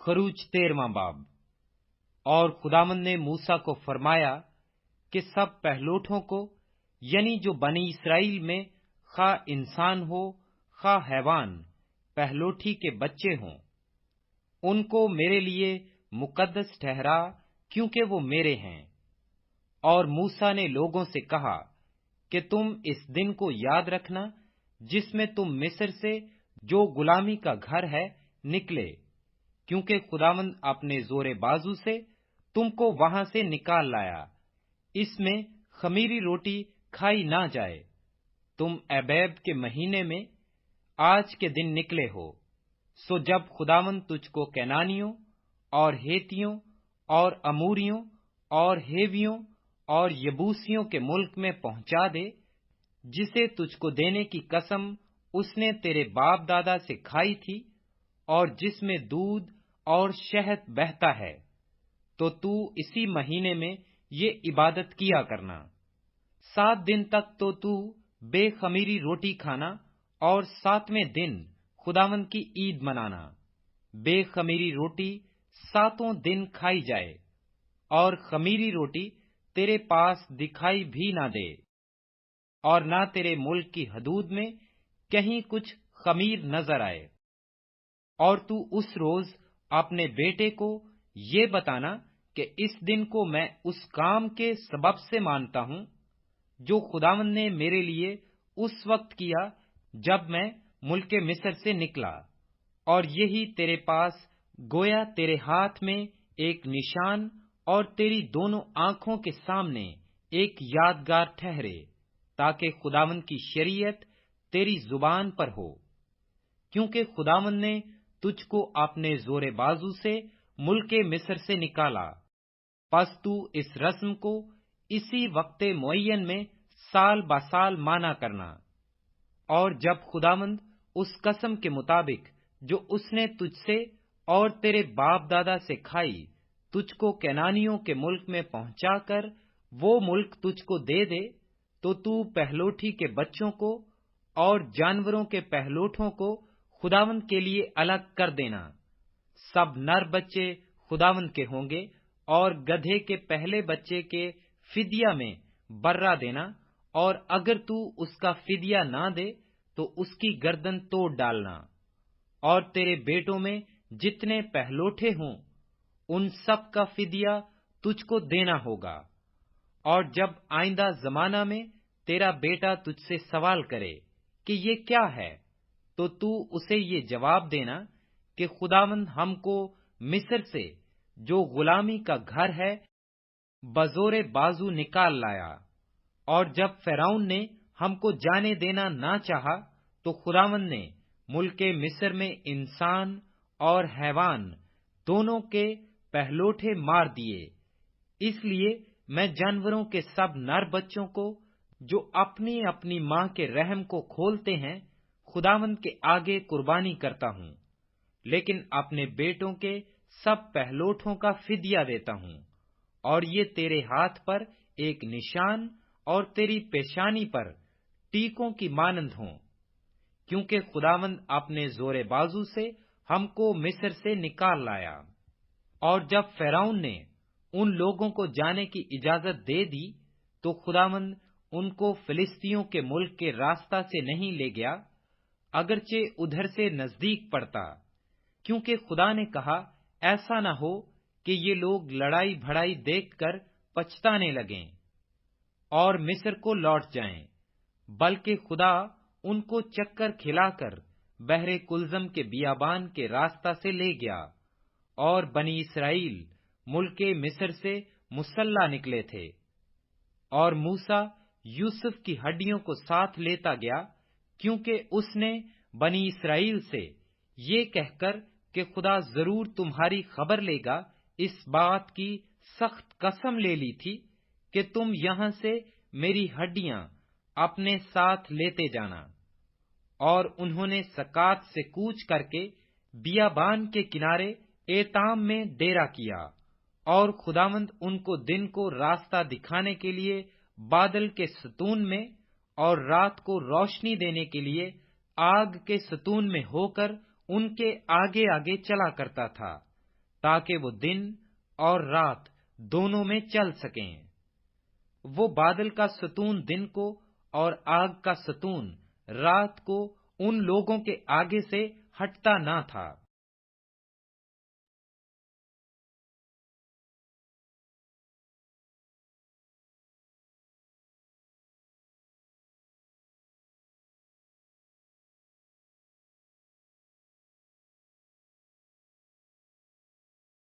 خروج 13واں باب۔ اور خداوند نے موسیٰ کو فرمایا کہ سب پہلوٹوں کو، یعنی جو بنی اسرائیل میں خواہ انسان ہو خواہ حیوان، پہلوٹی کے بچے ہوں، ان کو میرے لیے مقدس ٹھہرا، کیونکہ وہ میرے ہیں۔ اور موسیٰ نے لوگوں سے کہا کہ تم اس دن کو یاد رکھنا جس میں تم مصر سے، جو غلامی کا گھر ہے، نکلے، کیونکہ خداوند اپنے زور بازو سے تم کو وہاں سے نکال لایا۔ اس میں خمیری روٹی کھائی نہ جائے۔ تم ابیب کے مہینے میں آج کے دن نکلے ہو۔ سو جب خداوند تجھ کو کینانیوں اور ہیتیوں اور اموریوں اور ہیویوں اور یبوسیوں کے ملک میں پہنچا دے، جسے تجھ کو دینے کی قسم اس نے تیرے باپ دادا سے کھائی تھی، اور جس میں دودھ اور شہد بہتا ہے، تو اسی مہینے میں یہ عبادت کیا کرنا۔ 7 دن تک تو بے خمیری روٹی کھانا، اور 7ویں دن خداوند کی عید منانا۔ بے خمیری روٹی 7 دن کھائی جائے، اور خمیری روٹی تیرے پاس دکھائی بھی نہ دے، اور نہ تیرے ملک کی حدود میں کہیں کچھ خمیر نظر آئے۔ اور تو اس روز اپنے بیٹے کو یہ بتانا کہ اس دن کو میں اس کام کے سبب سے مانتا ہوں جو خداوند نے میرے لیے اس وقت کیا جب میں ملک مصر سے نکلا، اور یہی تیرے پاس گویا تیرے ہاتھ میں ایک نشان اور تیری دونوں آنکھوں کے سامنے ایک یادگار ٹھہرے، تاکہ خداوند کی شریعت تیری زبان پر ہو، کیونکہ خداوند نے تجھ کو اپنے زور بازو سے ملک مصر سے نکالا۔ پس تو اس رسم کو اسی وقت معین میں سال بسال مانا کرنا۔ اور جب خداوند اس قسم کے مطابق جو اس نے تجھ سے اور تیرے باپ دادا سے کھائی، تجھ کو کینانیوں کے ملک میں پہنچا کر وہ ملک تجھ کو دے دے، تو پہلوٹی کے بچوں کو اور جانوروں کے پہلوٹوں کو خداوند کے لیے الگ کر دینا۔ سب نر بچے خداوند کے ہوں گے، اور گدھے کے پہلے بچے کے فدیہ میں برہ دینا، اور اگر تو اس کا فدیہ نہ دے تو اس کی گردن توڑ ڈالنا۔ اور تیرے بیٹوں میں جتنے پہلوٹے ہوں، ان سب کا فدیہ تجھ کو دینا ہوگا۔ اور جب آئندہ زمانہ میں تیرا بیٹا تجھ سے سوال کرے کہ یہ کیا ہے، تو اسے یہ جواب دینا کہ خداوند ہم کو مصر سے، جو غلامی کا گھر ہے، بزور بازو نکال لایا۔ اور جب فرعون نے ہم کو جانے دینا نہ چاہا، تو خداوند نے ملک مصر میں انسان اور حیوان دونوں کے پہلوٹے مار دیے۔ اس لیے میں جانوروں کے سب نر بچوں کو جو اپنی اپنی ماں کے رحم کو کھولتے ہیں، خداوند کے آگے قربانی کرتا ہوں، لیکن اپنے بیٹوں کے سب پہلوٹوں کا فدیہ دیتا ہوں۔ اور یہ تیرے ہاتھ پر ایک نشان اور تیری پیشانی پر ٹیکوں کی مانند ہوں، کیونکہ خداوند اپنے زور بازو سے ہم کو مصر سے نکال لایا۔ اور جب فرعون نے ان لوگوں کو جانے کی اجازت دے دی، تو خداوند ان کو فلسطینیوں کے ملک کے راستہ سے نہیں لے گیا، اگرچہ ادھر سے نزدیک پڑتا، کیونکہ خدا نے کہا ایسا نہ ہو کہ یہ لوگ لڑائی بھڑائی دیکھ کر پچھتانے لگیں اور مصر کو لوٹ جائیں، بلکہ خدا ان کو چکر کھلا کر بحر کلزم کے بیابان کے راستہ سے لے گیا۔ اور بنی اسرائیل ملک مصر سے مسلح نکلے تھے۔ اور موسیٰ یوسف کی ہڈیوں کو ساتھ لیتا گیا، کیونکہ اس نے بنی اسرائیل سے یہ کہہ کر کہ خدا ضرور تمہاری خبر لے گا، اس بات کی سخت قسم لے لی تھی کہ تم یہاں سے میری ہڈیاں اپنے ساتھ لیتے جانا۔ اور انہوں نے سکات سے کوچ کر کے بیابان کے کنارے ایتام میں ڈیرا کیا۔ اور خداوند ان کو دن کو راستہ دکھانے کے لیے بادل کے ستون میں، اور رات کو روشنی دینے کے لیے آگ کے ستون میں ہو کر ان کے آگے آگے چلا کرتا تھا، تاکہ وہ دن اور رات دونوں میں چل سکیں۔ وہ بادل کا ستون دن کو اور آگ کا ستون رات کو ان لوگوں کے آگے سے ہٹتا نہ تھا۔